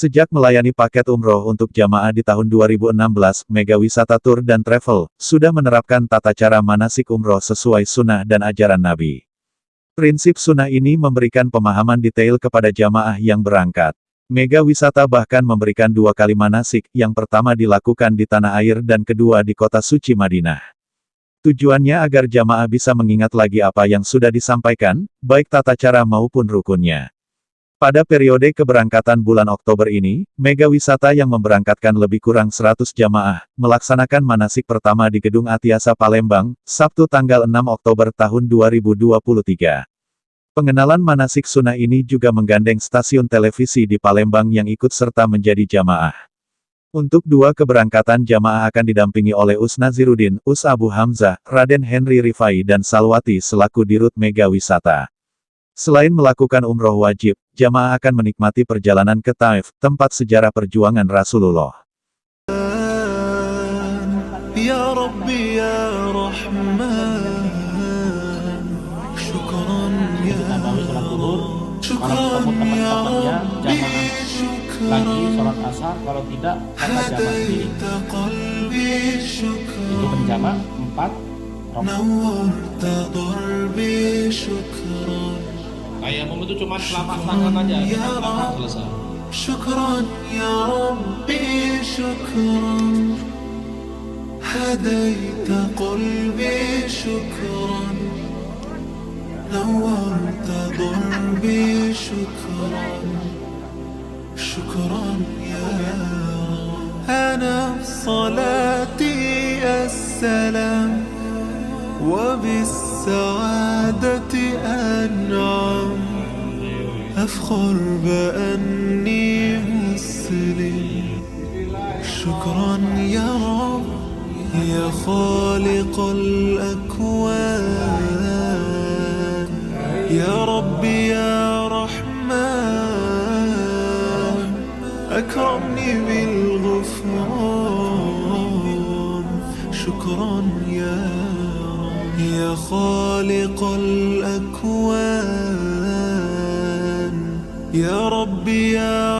Sejak melayani paket umroh untuk jamaah di tahun 2016, Mega Wisata Tour dan Travel sudah menerapkan tata cara manasik umroh sesuai sunnah dan ajaran Nabi. Prinsip sunnah ini memberikan pemahaman detail kepada jamaah yang berangkat. Mega Wisata bahkan memberikan 2 kali manasik, yang pertama dilakukan di tanah air dan kedua di kota suci Madinah. Tujuannya agar jamaah bisa mengingat lagi apa yang sudah disampaikan, baik tata cara maupun rukunnya. Pada periode keberangkatan bulan Oktober ini, Mega Wisata yang memberangkatkan lebih kurang 100 jamaah, melaksanakan manasik pertama di Gedung Atiasa Palembang, Sabtu tanggal 6 Oktober tahun 2023. Pengenalan manasik sunnah ini juga menggandeng stasiun televisi di Palembang yang ikut serta menjadi jamaah. Untuk 2 keberangkatan jamaah akan didampingi oleh Us Naziruddin, Us Abu Hamzah, Raden Henry Rifai dan Salwati selaku Dirut Mega Wisata. Selain melakukan umroh wajib, jamaah akan menikmati perjalanan ke Taif, tempat sejarah perjuangan Rasulullah. Ya Rabbi ya Rahman, syukran ya Kalau ketemu teman-temannya jamaah lagi sholat asar, kalau tidak maka jamaah sendiri. Itu berjamaah 4 rakaat. Tayamum itu cuma telapak tangan aja, telapak selesai. Syukran ya Rabbi syukran, hadaita qalbi syukran, nawarta darbi syukran, syukran ya ana salati assalam wa bis السعادة أنعم أفخر بأني مسلم شكرا يا رب يا خالق الأكوان يا رب يا رحمن أكرمني بالغفران شكرا يا خالق الأكوان يا رب يا